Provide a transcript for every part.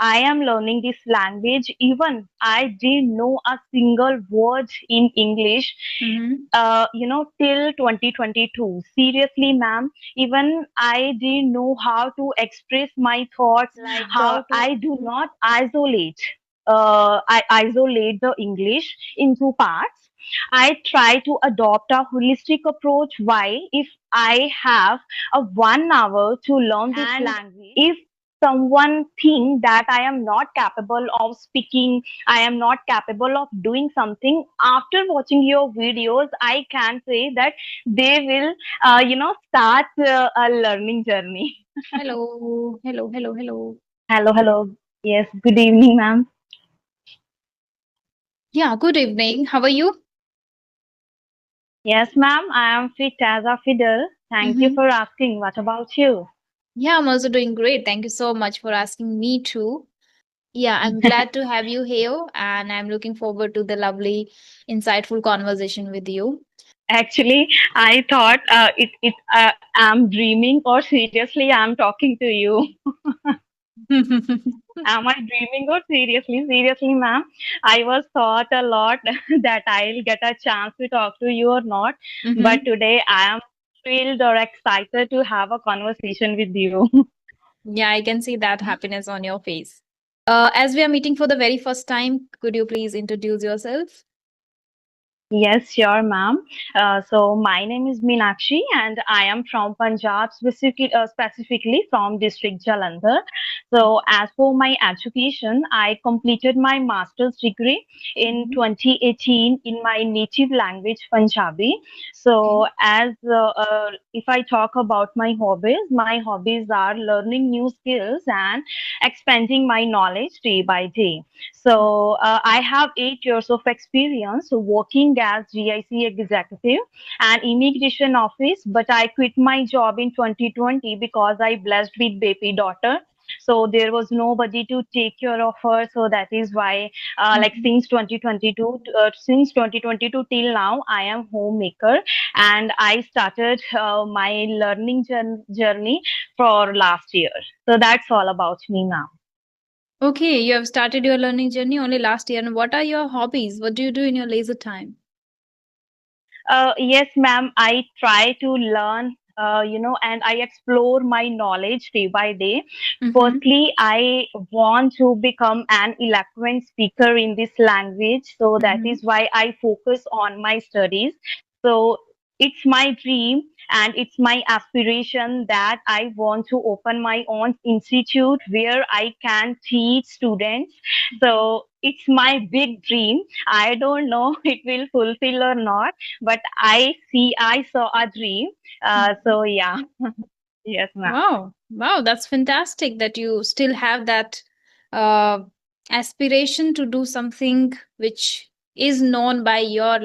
I am learning this language. Even I didn't know a single word in English, Mm-hmm. till 2022. Seriously, ma'am, even I didn't know how to express my thoughts, Like how to. I do not isolate. I isolate the English into parts. I try to adopt a holistic approach. Why? If I have a 1 hour to learn this And language, if someone think that I am not capable of speaking, I am not capable of doing something, after watching your videos, I can say that they will, start a learning journey. hello, hello, hello, hello. Hello, hello. Yes, good evening, ma'am. Yeah, good evening. How are you? Yes, ma'am, I am fit as a fiddle. Thank you Mm-hmm. for asking. What about you? Yeah, I'm also doing great. Thank you so much for asking me too. Yeah, I'm glad to have you here, and I'm looking forward to the lovely, insightful conversation with you. Actually, I thought I'm dreaming, or seriously, I'm talking to you. Am I dreaming or seriously? Seriously, ma'am. I was thought a lot that I'll get a chance to talk to you or not. But Mm-hmm. today I am thrilled or excited to have a conversation with you. Yeah, I can see that happiness on your face. As we are meeting for the very first time, could you please introduce yourself? Yes, sure, ma'am. So my name is Meenakshi, and I am from Punjab, specifically from district Jalandhar. So as for my education, I completed my master's degree in Mhm. 2018 in my native language, Punjabi. Okay. So if I talk about my hobbies are learning new skills and expanding my knowledge day by day. So I have 8 years of experience working as GIC executive and immigration office, but I quit my job in 2020 because I blessed with baby daughter. So there was nobody to take care of her. So that is why, like Mhm. since 2022 till now, I am homemaker and I started my learning journey for last year. So that's all about me now. Okay, you have started your learning journey only last year. And what are your hobbies? What do you do in your leisure time? Yes, ma'am. I try to learn, and I explore my knowledge day by day. Mm-hmm. Firstly, I want to become an eloquent speaker in this language. So that Mm-hmm. is why I focus on my studies. So it's my dream and it's my aspiration that I want to open my own institute where I can teach students. So it's my big dream. I don't know it will fulfill or not, but I saw a dream. So yeah, yes, ma'am. Wow. Wow, that's fantastic that you still have that uh, aspiration to do something which is known by your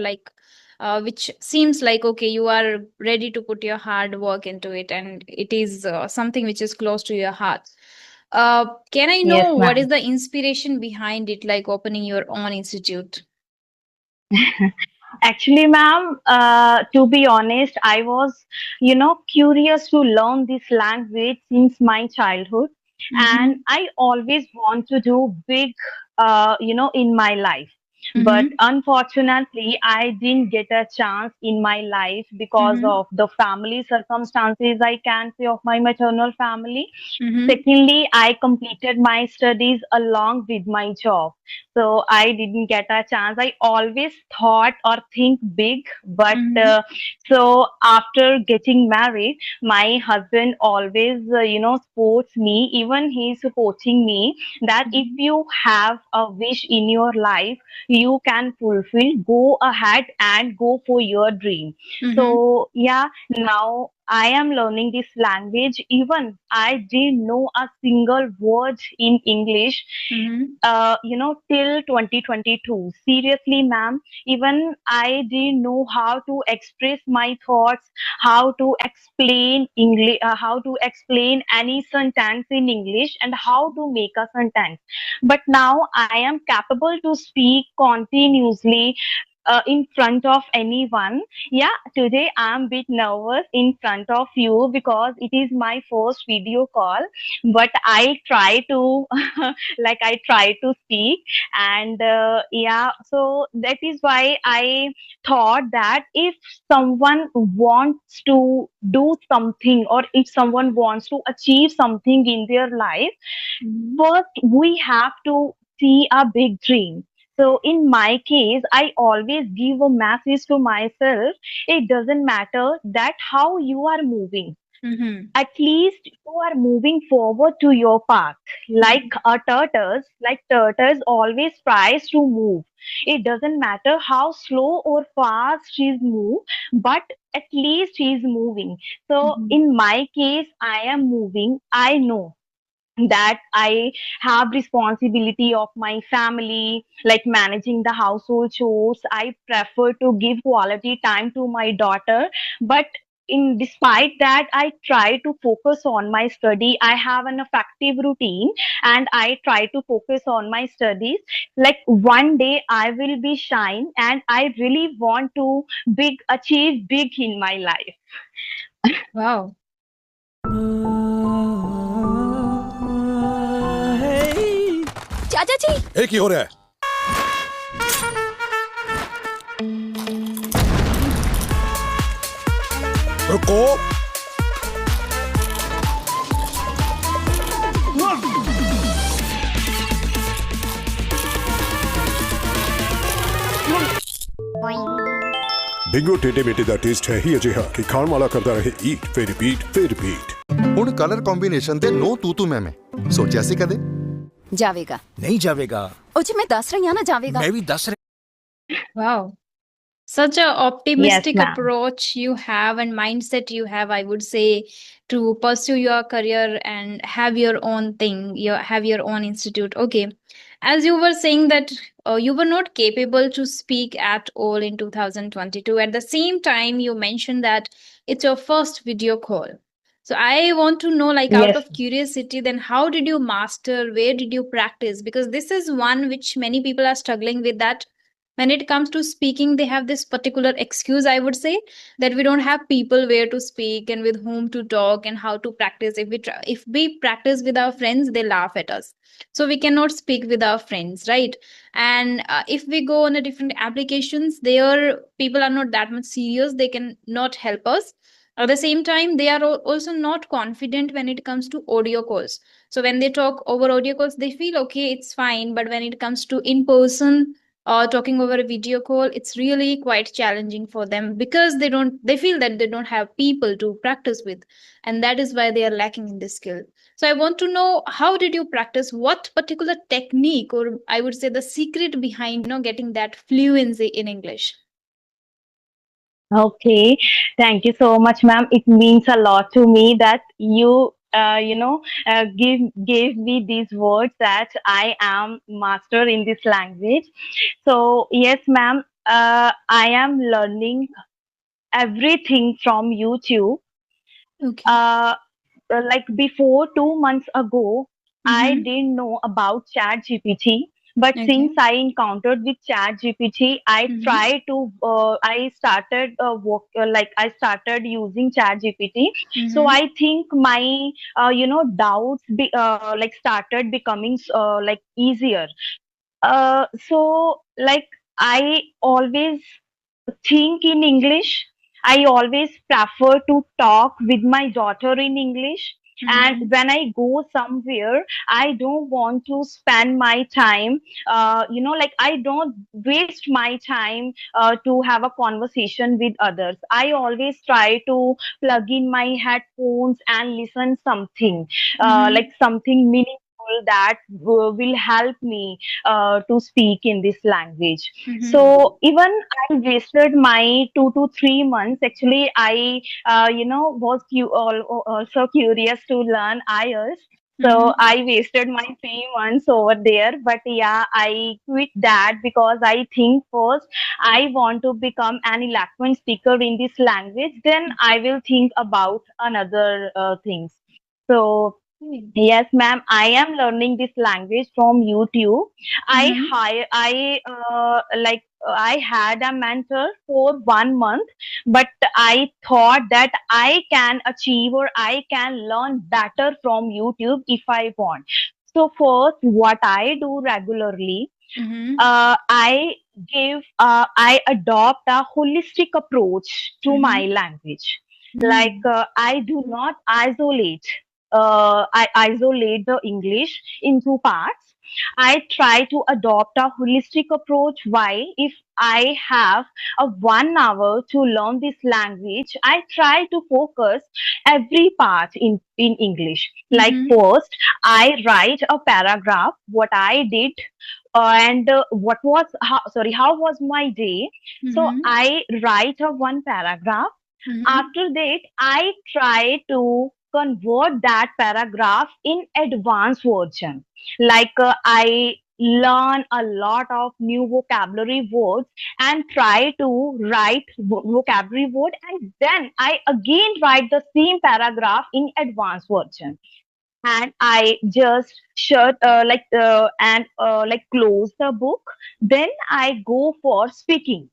which seems like okay, you are ready to put your hard work into it, and it is something which is close to your heart. Can I Yes, know what is ma'am. the inspiration behind it, like opening your own institute? Actually, ma'am, to be honest, I was, curious to learn this language since my childhood, and Mm-hmm. I always want to do big, in my life. But Mm-hmm. unfortunately, I didn't get a chance in my life because Mm-hmm. of the family circumstances, I can say, of my maternal family. Mm-hmm. Secondly, I completed my studies along with my job. So I didn't get a chance. I always thought or think big, but Mm-hmm. so after getting married, my husband always, supports me. Even he's supporting me that if Mm-hmm. you have a wish in your life, you can fulfill. Go ahead and go for your dream. Mm-hmm. So yeah, now I am learning this language. Even I didn't know a single word in English, Mm-hmm. till 2022. Seriously, ma'am, even I didn't know how to express my thoughts, how to explain English, how to explain any sentence in English, and how to make a sentence. But now I am capable to speak continuously in front of anyone. Yeah, today I'm a bit nervous in front of you because it is my first video call, but I try to like I try to speak. And yeah, so that is why I thought that if someone wants to do something, or if someone wants to achieve something in their life, Mhm. first we have to see a big dream. So in my case, I always give a message to myself. It doesn't matter that how you are moving, Mhm. at least you are moving forward to your path. Like a turtles always tries to move. It doesn't matter how slow or fast she's move, but at least she's moving. So Mhm. in my case, I am moving. I know that I have responsibility of my family, like managing the household chores. I prefer to give quality time to my daughter, but in despite that, I try to focus on my study. I have an effective routine, and I try to focus on my studies. Like one day I will be shine, and I really want to big achieve big in my life. Wow. चाचा जी एक ही हो रहा है। रुको। Bingo ਟੇਡੇ ਮੇਟੇ ਦਾ taste ਹੈ ਹੀ ਅਜਿਹਾ ਕਿ ਖਾਣ ਵਾਲਾ ਕਰਦਾ ਰਹੇ ਈਟ ਫਿਰ ਰਿਪੀਟ ਫਿਰ ਰਿਪੀਟ। ਹੁਣ ਕਲਰ ਕੰਬੀਨੇਸ਼ਨ ਤੇ ਨੋ ਤੂ ਤੂ ਮੈਂ ਸੋਚਿਆ ਸੀ ਕਦੇ जावेगा नहीं जावेगा। ओ जी मैं दस रही हूँ ना जावेगा मैं भी 10 Wow. Such a Yes, optimistic ma'am. approach you have and mindset you have, I would say, to pursue your career and have your own thing, have your own institute. Okay. As you were saying that you were not capable to speak at all in 2022. At the same time, you mentioned that it's your first video call. So I want to know, like, out Yes. of curiosity, then how did you master? Where did you practice? Because this is one which many people are struggling with, that when it comes to speaking, they have this particular excuse, I would say, that we don't have people where to speak and with whom to talk and how to practice. If we practice with our friends, they laugh at us, so we cannot speak with our friends, right? And if we go on a different applications, there people are not that much serious, they can not help us. At the same time, they are also not confident when it comes to audio calls. So when they talk over audio calls, they feel okay, it's fine, but when it comes to in person, talking over a video call, it's really quite challenging for them, because they feel that they don't have people to practice with, and that is why they are lacking in this skill. So I want to know, how did you practice? What particular technique, or I would say the secret behind getting that fluency in English? Okay, thank you so much, ma'am. It means a lot to me that you, gave me these words that I am master in this language. So yes, ma'am. I am learning everything from YouTube. Okay. Uh, like before 2 months ago, I Mm-hmm. didn't know about Chat GPT. But Okay. since I encountered with Chat GPT, Mm-hmm. I started like I started using Chat GPT. So Mm-hmm. I think my, doubts like started becoming like easier. So like I always think in English. I always prefer to talk with my daughter in English. And Mm-hmm. when I go somewhere, I don't want to spend my time, like I don't waste my time to have a conversation with others. I always try to plug in my headphones and listen something, Mm-hmm. like something meaningful that will help me to speak in this language. Mm-hmm. So even I wasted my 2 to 3 months. Actually, I was also curious to learn IELTS. So Mm-hmm. I wasted my 3 months over there. But yeah, I quit that because I think first I want to become an eloquent speaker in this language. Then I will think about another things. So Yes, ma'am. I am learning this language from YouTube. Mhm. I had a mentor for 1 month, but I thought that I can achieve or I can learn better from YouTube if I want. So first, what I do regularly, Mhm. I adopt a holistic approach to my Mhm. language. Mm. I do not isolate. I isolate the English into parts. I try to adopt a holistic approach. Why? If I have a 1 hour to learn this language, I try to focus every part in English. Like Mhm. first, I write a paragraph, what I did and what was how was my day. So Mhm. I write a one paragraph. Mhm. After that, I try to convert that paragraph in advanced version. I learn a lot of new vocabulary words and try to write vocabulary word, and then I again write the same paragraph in advanced version, and I just close the book. Then I go for speaking.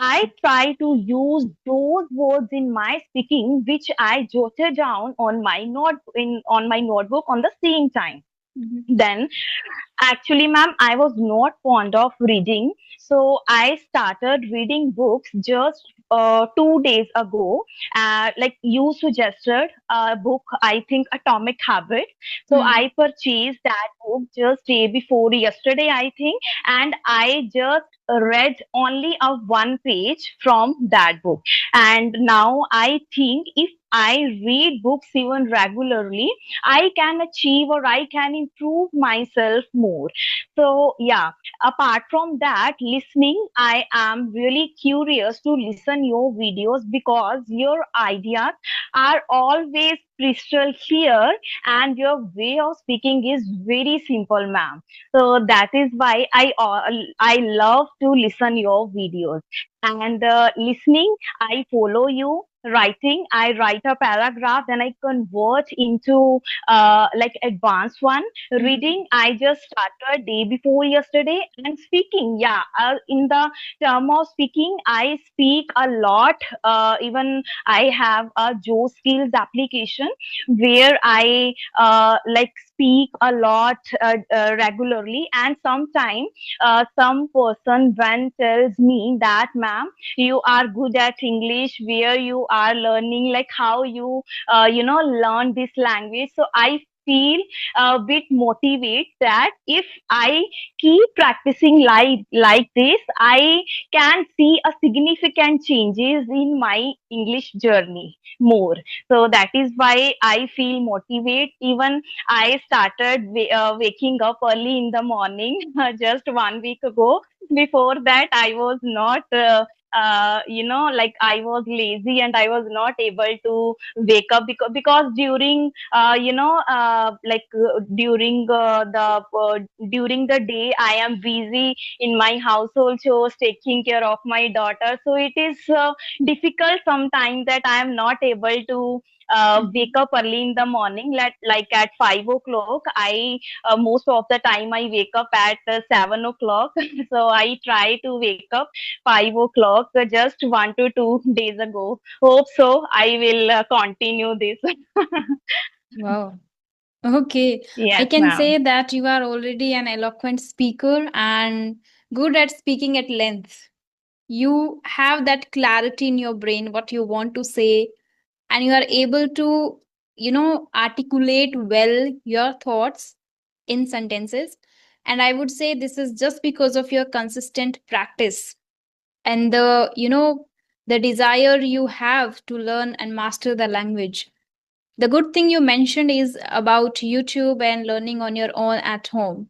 I try to use those words in my speaking, which I jotted down on my on my notebook on the same time. Mhm. Then actually, ma'am, I was not fond of reading, so I started reading books just 2 days ago. Like you suggested a book, I think Atomic Habit. So Mm. I purchased that book just day before yesterday, I think, and I just read only a one page from that book. And now I think if I read books even regularly, I can achieve or I can improve myself more. So, yeah, apart from that, listening, I am really curious to listen your videos because your ideas are always crystal clear and your way of speaking is very simple, ma'am. So that is why I love to listen your videos. And listening, I follow you. Writing, I write a paragraph, then I convert into like advanced one. Mhm. Reading, I just started day before yesterday. And speaking, yeah, in the term of speaking, I speak a lot. Even I have a Joe Skills application where I speak a lot regularly. And sometimes some person when tells me that, ma'am, you are good at English, where you are learning, like how you learn this language. So I feel a bit motivate that if I keep practicing like this, I can see a significant changes in my English journey more. So that is why I feel motivate. Even I started waking up early in the morning just 1 week ago. Before that, I was not like I was lazy and I was not able to wake up because during during the day I am busy in my household chores, taking care of my daughter. So it is difficult sometimes that I am not able to wake Mhm. up early in the morning, like at 5 o'clock. I most of the time I wake up at 7 o'clock. So I try to wake up 5 o'clock just 1 to 2 days ago. Hope so. I will continue this. Wow. Okay. I Yes, can ma'am. say that you are already an eloquent speaker and good at speaking at length. You have that clarity in your brain, what you want to say, and you are able to, articulate well your thoughts in sentences. And I would say this is just because of your consistent practice and the desire you have to learn and master the language. The good thing you mentioned is about YouTube and learning on your own at home,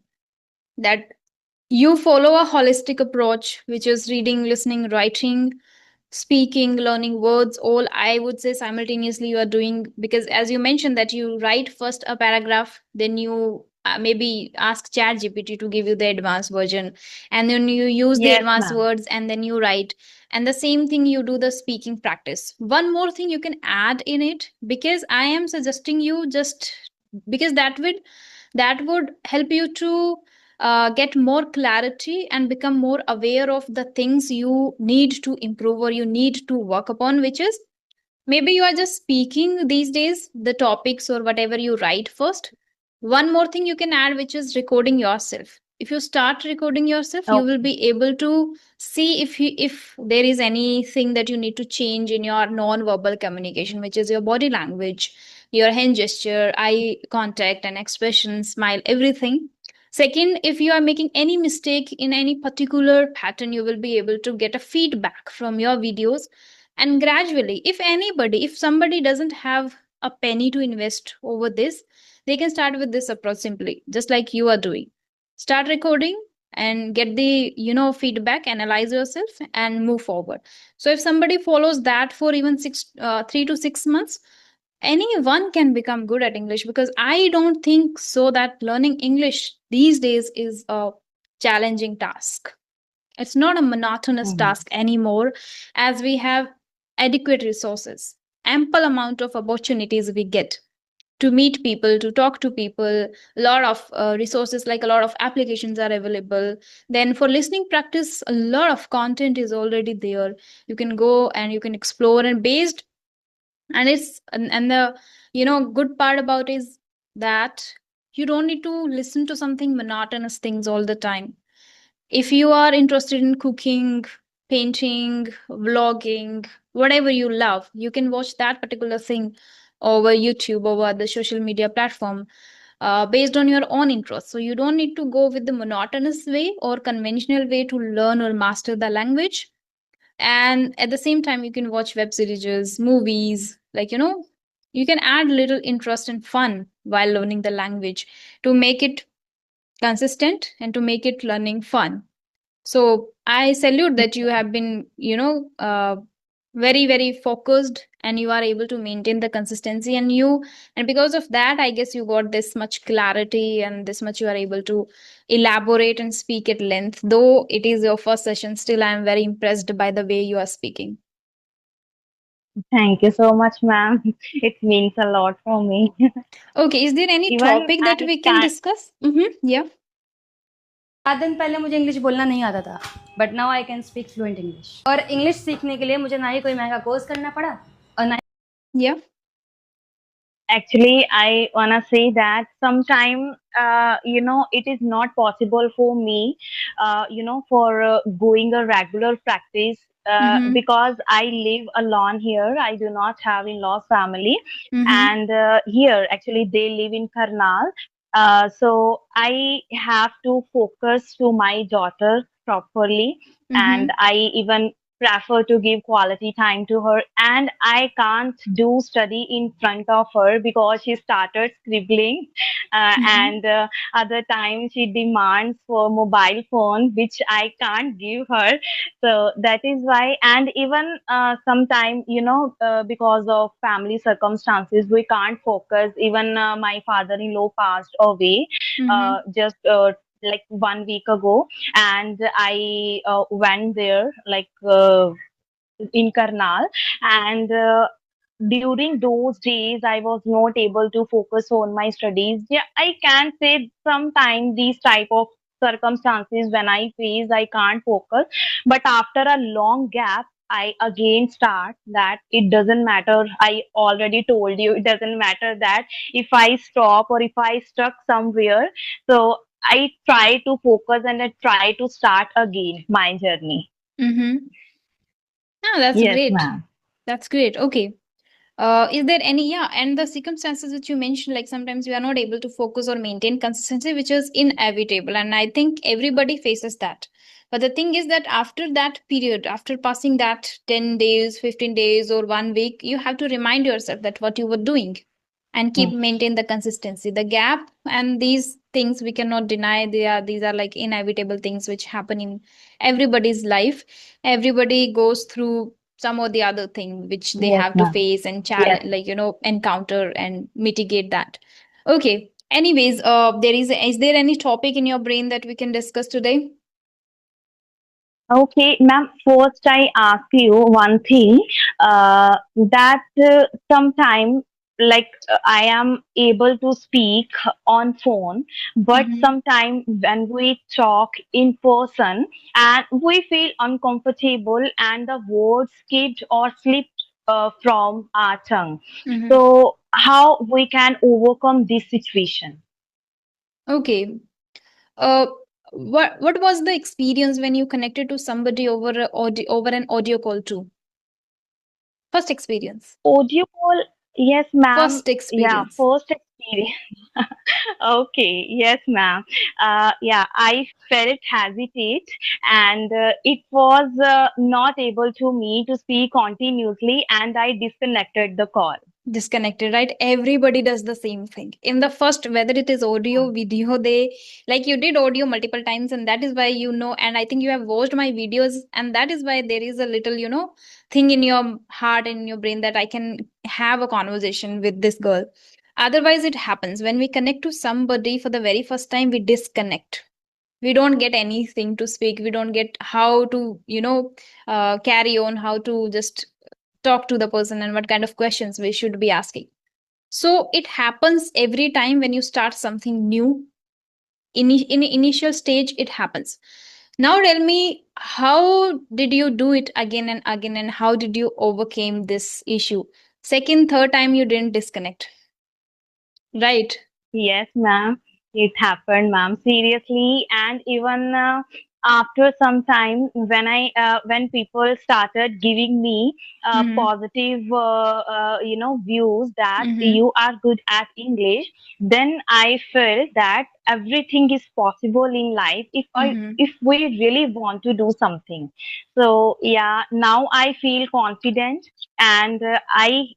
that you follow a holistic approach, which is reading, listening, writing, speaking, learning words, all I would say simultaneously you are doing. Because as you mentioned that you write first a paragraph, then you maybe ask ChatGPT to give you the advanced version, and then you use the Yes, advanced ma'am. words and then you write. And the same thing you do the speaking practice. One more thing you can add in it, because I am suggesting you just because that would help you to get more clarity and become more aware of the things you need to improve or you need to work upon, which is maybe you are just speaking these days the topics or whatever you write first. One more thing you can add, which is recording yourself. If you start recording yourself, you will be able to see if there is anything that you need to change in your non-verbal communication, which is your body language, your hand gesture, eye contact and expression, smile, everything. Second, if you are making any mistake in any particular pattern, you will be able to get a feedback from your videos. And gradually, if somebody doesn't have a penny to invest over this, they can start with this approach simply, just like you are doing. Start recording and get the feedback, analyze yourself and move forward. So if somebody follows that for even 3 to 6 months, anyone can become good at English, because I don't think so that learning English these days is a challenging task. It's not a monotonous task anymore, as we have adequate resources, ample amount of opportunities we get to meet people, to talk to people. A lot of resources, like a lot of applications are available. Then for listening practice, a lot of content is already there. You can go and you can explore, and based, and the good part about is that you don't need to listen to something monotonous things all the time. If you are interested in cooking, painting, vlogging, whatever you love, you can watch that particular thing over YouTube, over the social media platform, based on your own interest. So you don't need to go with the monotonous way or conventional way to learn or master the language. And at the same time, you can watch web series, movies, you can add little interest and fun while learning the language to make it consistent and to make it learning fun. So I salute that you have been, very, very focused, and you are able to maintain the consistency, and because of that, I guess you got this much clarity and this much you are able to elaborate and speak at length. Though it is your first session, still I am very impressed by the way you are speaking. Thank you so much, ma'am. It means a lot for me. Okay, is there any Even topic that I we can can't. discuss? Yeah. 7 दिन पहले मुझे English बोलना नहीं आता था, but now I can speak fluent English. और English सीखने के लिए मुझे ना ही कोई महंगा कोर्स करना पड़ा और ना Yeah. Actually, I wanna say that sometime, it is not possible for me, for going a regular practice. Mhm. Because I live alone here, I do not have in-laws family, Mhm. and here actually they live in Karnal. So I have to focus to my daughter properly, and Mhm. I even prefer to give quality time to her, and I can't do study in front of her because she started scribbling, and other times she demands for mobile phone which I can't give her. So that is why, and even sometimes, because of family circumstances, we can't focus. Even my father-in-law passed away just like 1 week ago, and I went there like in Karnal, and during those days I was not able to focus on my studies. Yeah, I can say sometimes these type of circumstances when I face I can't focus, but after a long gap I again start that it doesn't matter. I already told you it doesn't matter that if I stop or if I stuck somewhere. So I try to focus and I try to start again my journey. Mhm. Oh, that's Yes, great. ma'am. That's great. Okay. Is there any, yeah, and the circumstances which you mentioned, like sometimes we are not able to focus or maintain consistency, which is inevitable. And I think everybody faces that. But the thing is that after that period, after passing that 10 days, 15 days, or 1 week, you have to remind yourself that what you were doing and keep maintain the consistency. The gap and these things we cannot deny. These are like inevitable things which happen in everybody's life. Everybody goes through some or the other thing which they Yes, have to ma'am. face and Yes. challenge, encounter and mitigate that. Okay. Anyways, is there any topic in your brain that we can discuss today? Okay, ma'am. First, I ask you one thing. That sometime, I am able to speak on phone, but Mhm. sometimes when we talk in person and we feel uncomfortable and the words skipped or slipped from our tongue. Mhm. So how we can overcome this situation? Okay. Uh, what was the experience when you connected to somebody over an audio call too? First experience. Audio call, yes, ma'am. First Yeah, experience. first experience. Okay, yes, ma'am. Yeah, I felt hesitate, and it was not able to me to speak continuously, and I disconnected the call. Disconnected, right? Everybody does the same thing in the first, whether it is audio, video. They, like, you did audio multiple times, and that is why, and I think you have watched my videos, and that is why there is a little, thing in your heart and in your brain that I can have a conversation with this girl. Otherwise, it happens when we connect to somebody for the very first time, we disconnect. We don't get anything to speak, we don't get how to, carry on, how to just talk to the person, and what kind of questions we should be asking. So it happens every time when you start something new. In initial stage, it happens. Now tell me, how did you do it again and again, and how did you overcome this issue? Second, third time you didn't disconnect, right? Yes, ma'am. It happened, ma'am. Seriously, and even after some time, when people started giving me Mm-hmm. positive, views that Mm-hmm. you are good at English, then I felt that everything is possible in life Mm-hmm. if we really want to do something. So yeah, now I feel confident, and I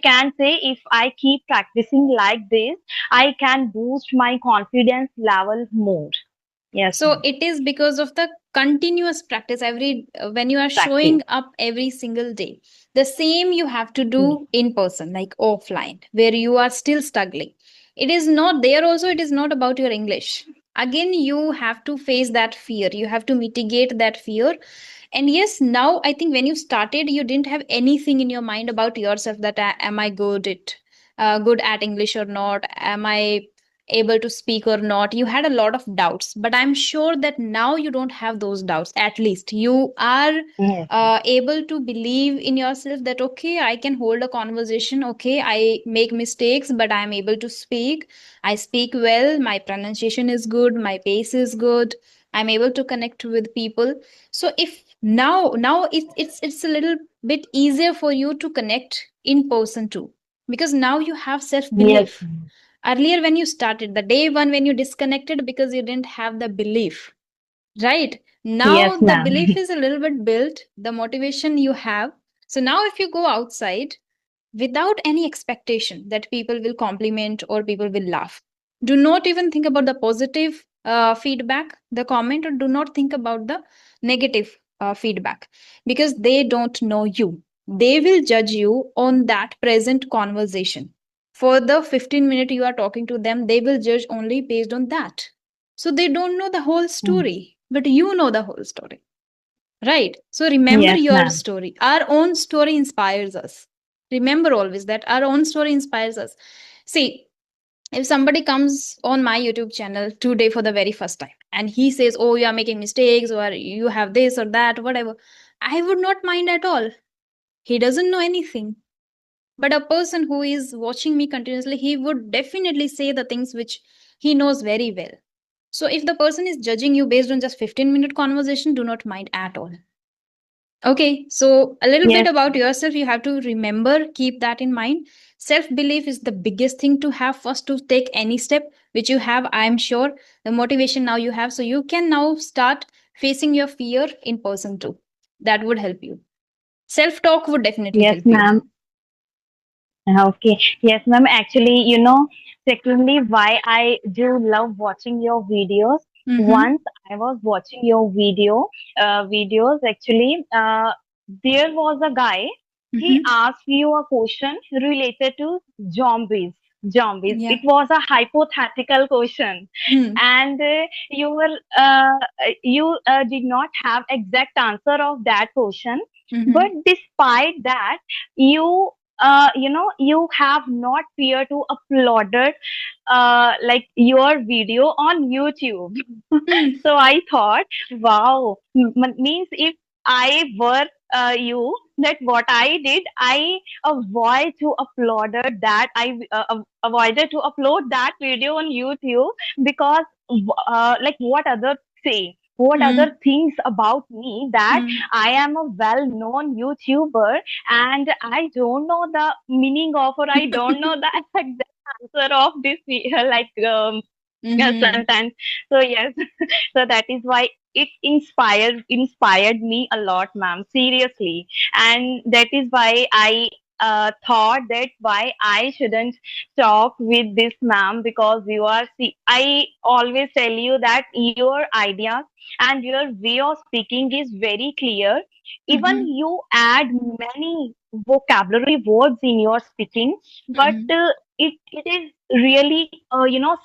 can say if I keep practicing like this, I can boost my confidence level more. Yes, So ma'am. it is because of the continuous practice, every when you are Practice. showing up every single day. The same you have to Yes. do in person, like offline, where you are still struggling. It is not there also, it is not about your English. Again, you have to face that fear. You have to mitigate that fear. And yes, now I think when you started, you didn't have anything in your mind about yourself that am I good at English or not? Am I able to speak or not? You had a lot of doubts, but I'm sure that now you don't have those doubts. At least you are Yes. able to believe in yourself that okay, I can hold a conversation. Okay, I make mistakes, but I'm able to speak. I speak well. My pronunciation is good. My pace is good. I'm able to connect with people. So if now it's a little bit easier for you to connect in person too, because now you have self Yes. belief. Earlier, when you started, the day one when you disconnected because you didn't have the belief, right? Now Yes, the ma'am. belief is a little bit built, the motivation you have. So now if you go outside without any expectation that people will compliment or people will laugh, do not even think about the positive feedback, the comment, or do not think about the negative feedback, because they don't know you. They will judge you on that present conversation. For the 15 minute you are talking to them, they will judge only based on that. So they don't know the whole Mm. story, but you know the whole story. Right. So remember Yes, your ma'am. story. Our own story inspires us. Remember always that our own story inspires us. See, if somebody comes on my YouTube channel today for the very first time and he says, oh, you are making mistakes, or you have this or that, whatever, I would not mind at all. He doesn't know anything. But a person who is watching me continuously, he would definitely say the things which he knows very well. So if the person is judging you based on just 15-minute conversation, do not mind at all. Okay, so a little bit Yes. about yourself, you have to remember, keep that in mind. Self belief is the biggest thing to have first to take any step, which you have, I'm sure. The motivation now you have, so you can now start facing your fear in person too. That would help you. Self talk would definitely Yes, help you. ma'am. Okay. Yes, ma'am. Actually, secondly, why I do love watching your videos. Mm-hmm. Once I was watching your videos actually, there was a guy. He Mm-hmm. asked you a question related to zombies. Zombies. Yeah. It was a hypothetical question, Hmm. and you did not have exact answer of that question. Mm-hmm. But despite that, you you have not fear to upload it, like your video on YouTube. Hmm. So I thought, wow, means if I were you, that what I did, I avoid to upload it that avoided to upload that video on YouTube because like what others say, what Hmm. other things about me, that Hmm. I am a well-known YouTuber and I don't know the meaning of, or I don't know the exact answer of this like Mhm. sentence. So yes, so that is why it inspired me a lot, ma'am, seriously. And that is why I thought that why I shouldn't talk with this ma'am, because you are see, I always tell you that your ideas and your way of speaking is very clear. Even Mhm. you add many vocabulary words in your speaking, but Mhm. it is really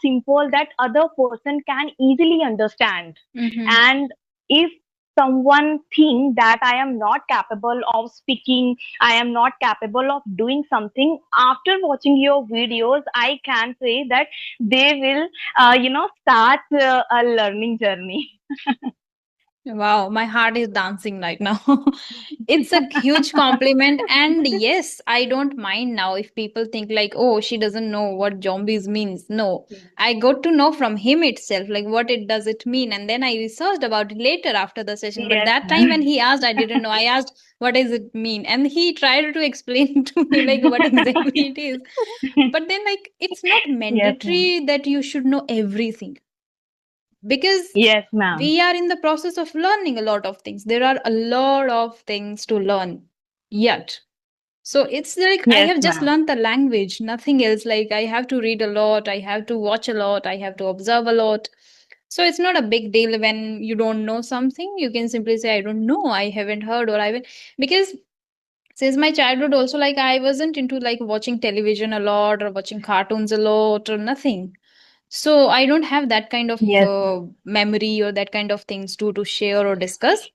simple that other person can easily understand. Mhm. And if someone think that I am not capable of speaking, I am not capable of doing something, after watching your videos I can say that they will start a learning journey. Wow, my heart is dancing right now. It's a huge compliment. And yes, I don't mind now if people think like, oh, she doesn't know what zombies means. No, I got to know from him itself, like what it does it mean. And then I researched about it later after the session. But Yes, that time when ma'am. he asked, I didn't know. I asked, what does it mean? And he tried to explain to me like what exactly it is. But then like it's not Yes, ma'am. mandatory that you should know everything, because Yes, ma'am. we are in the process of learning a lot of things. There are a lot of things to learn yet. So it's like I Yes, have just ma'am. learned the language, nothing else. Like I have to read a lot, I have to watch a lot, I have to observe a lot. So it's not a big deal when you don't know something. You can simply say, I don't know, I haven't heard, or I haven't. Because since my childhood, also, like I wasn't into like watching television a lot or watching cartoons a lot or nothing. So I don't have that kind of Yes. memory or that kind of things to share or discuss.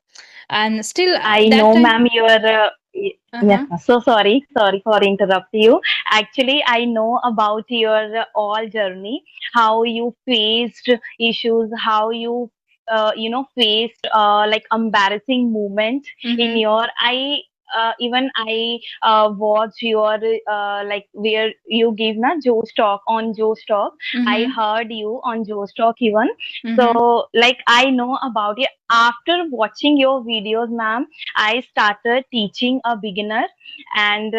And still, I that know, time. ma'am, you are. Yes, Uh-huh. ma'am. So sorry, sorry for interrupt you. Actually, I know about your all journey, how you faced issues, how you, faced like embarrassing moment in Mm-hmm. your. Even I watch your like where you give na Joe's talk on Joe's talk. I Mm-hmm. heard you on Joe's talk even. Mm-hmm. So like I know about it after watching your videos, ma'am. I started teaching a beginner, and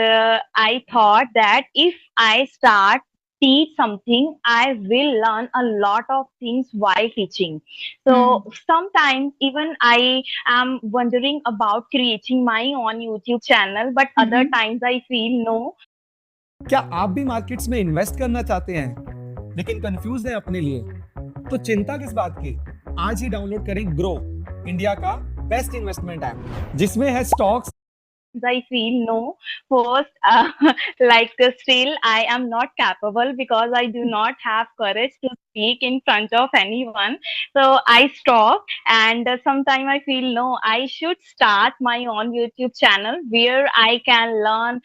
I thought that if I start teach something, I will learn a lot of things while teaching. So sometimes even I am wondering about creating my own YouTube channel, but other Mm-hmm. times I feel no. क्या आप भी markets में invest करना चाहते हैं लेकिन confuse हैं अपने लिए? तो चिंता किस बात की? आज ही डाउनलोड करें ग्रो, इंडिया का बेस्ट इन्वेस्टमेंट ऐप जिसमें है stocks. I feel no. First, like still, I am not capable because I do not have courage to speak in front of anyone. So I stop, and sometimes I feel no. I should start my own YouTube channel where I can learn.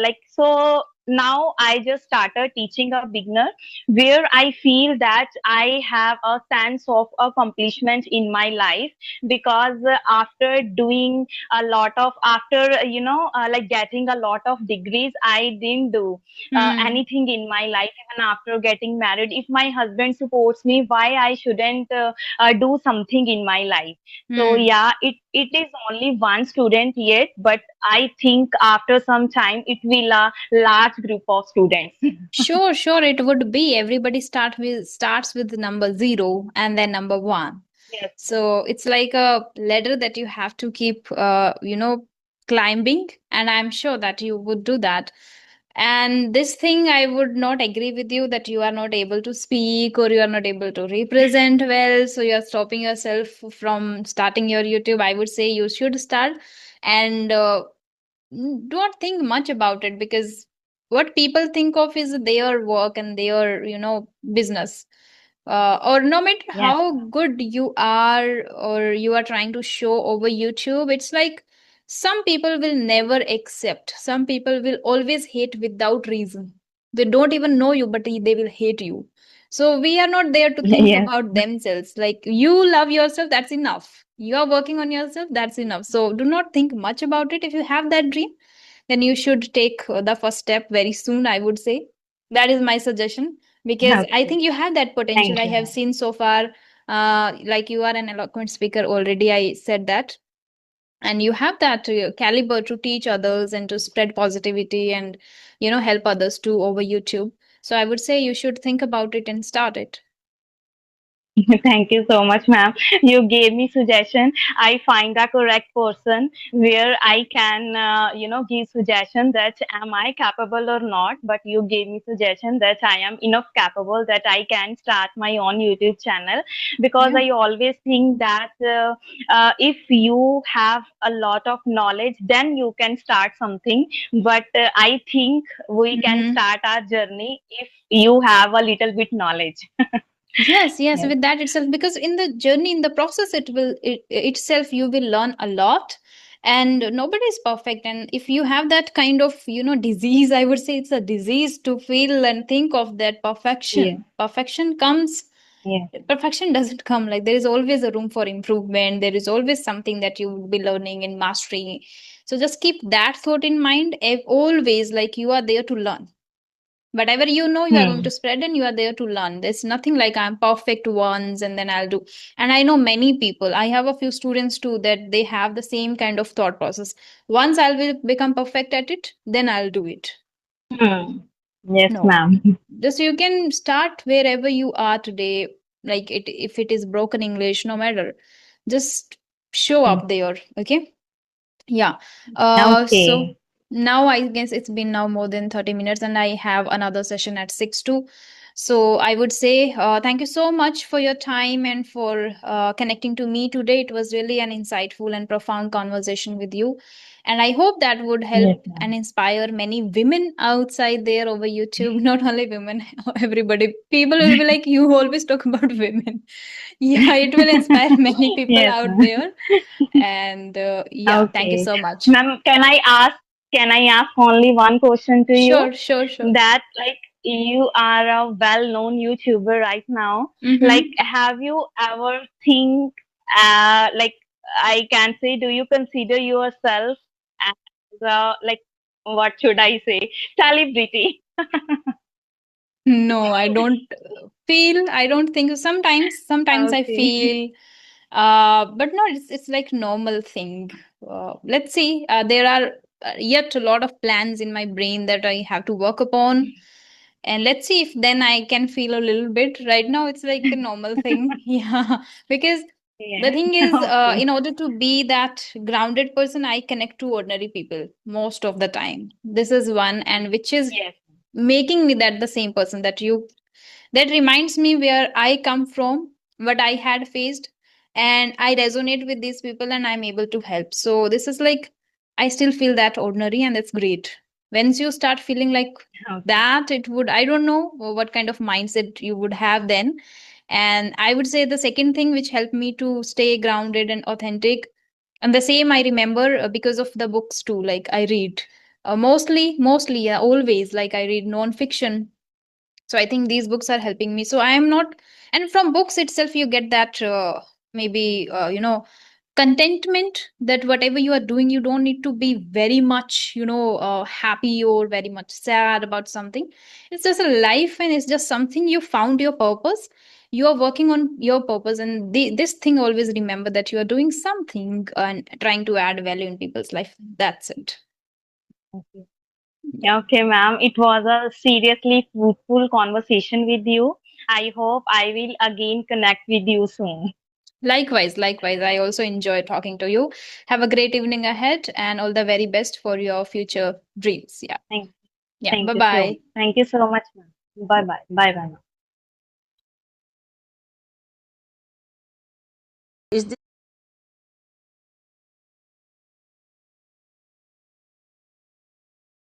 Like so. Now I just started teaching a beginner where I feel that I have a sense of accomplishment in my life, because after doing a lot of, after like getting a lot of degrees, I didn't do Mm-hmm. anything in my life. Even after getting married, if my husband supports me, why I shouldn't do something in my life? So Mm. yeah, it is only one student yet, but I think after some time it will a large group of students. Sure, sure, it would be. Everybody starts with the number zero and then number one. Yes. So it's like a ladder that you have to keep, climbing. And I'm sure that you would do that. And this thing, I would not agree with you that you are not able to speak or you are not able to represent well. So you're stopping yourself from starting your YouTube. I would say you should start, and don't think much about it, because what people think of is their work and their, business. Or no matter Yes. how good you are or you are trying to show over YouTube, it's like some people will never accept. Some people will always hate without reason. They don't even know you, but they will hate you. So we are not there to think Yes. about themselves. Like, you love yourself, that's enough. You are working on yourself, that's enough. So do not think much about it. If you have that dream, then you should take the first step very soon, I would say. That is my suggestion, because I Okay. think you have that potential. Thank I you, have ma'am. seen so far, like, you are an eloquent speaker already. I said that. And you have that caliber to teach others and to spread positivity and, help others too over YouTube. So I would say you should think about it and start it. Thank you so much, ma'am. You gave me suggestion. I find the correct person where I can, give suggestion that am I capable or not. But you gave me suggestion that I am enough capable that I can start my own YouTube channel, because Yeah. I always think that if you have a lot of knowledge, then you can start something. But I think we can Mhm. start our journey if you have a little bit knowledge. Yes, yes, Yes. with that itself, because in the journey, in the process, itself, you will learn a lot. And nobody is perfect. And if you have that kind of, disease, I would say it's a disease to feel and think of that Yeah. perfection. Perfection doesn't come. Like, there is always a room for improvement. There is always something that you would be learning and mastering. So just keep that thought in mind. Always, like, you are there to learn. Whatever you know, you are going Hmm. to spread, and you are there to learn. There's nothing like I'm perfect once and then I'll do. And I know many people, I have a few students too, that they have the same kind of thought process. Once I'll become perfect at it, then I'll do it. Hmm. Yes, No, ma'am. just you can start wherever you are today. Like, if it is broken English, no matter, just show up there. Okay. Yeah. So Okay. now I guess it's been now more than 30 minutes, and I have another session at 6 too. So I would say thank you so much for your time and for connecting to me today. It was really an insightful and profound conversation with you. And I hope that would help Yes, and ma'am. inspire many women outside there over YouTube. Not only women, everybody. People will be like, you always talk about women. Yeah, it will inspire many people Yes, out ma'am. there. And yeah, thank you Okay. so much. Ma'am, can I ask only one question to you? Sure, sure, sure. That, like, you are a well-known YouTuber right now. Like, Mm-hmm. have you ever think, like, I can say, do you consider yourself as a, like, what should I say, celebrity? No, I don't think so. Sometimes I Okay. feel, but no, it's like normal thing. Let's see. There are yet a lot of plans in my brain that I have to work upon. And let's see if then I can feel a little bit. Right now, it's like a normal thing. Yeah. Because the Yeah. thing is, Okay. in order to be that grounded person, I connect to ordinary people most of the time. This is one, and which is Yes. making me that the same person that reminds me where I come from, what I had faced, and I resonate with these people, and I'm able to help. So this is like, I still feel that ordinary, and that's great. Once you start feeling like Okay. that, it would, I don't know what kind of mindset you would have then. And I would say the second thing which helped me to stay grounded and authentic, and the same I remember because of the books too. Like, I read mostly, yeah, always, like, I read non-fiction. So I think these books are helping me. So I am not, and from books itself you get that maybe contentment, that whatever you are doing, you don't need to be very much happy or very much sad about something. It's just a life, and it's just something you found your purpose. You are working on your purpose, and this thing, always remember that you are doing something and trying to add value in people's life. That's it. Okay. Okay, ma'am. It was a seriously fruitful conversation with you. I hope I will again connect with you soon. Likewise, I also enjoy talking to you. Have a great evening ahead, and all the very best for your future dreams. Yeah. Thank, Yeah. thank Bye you so, bye. thank you so much, ma'am. Bye bye. Bye bye. Is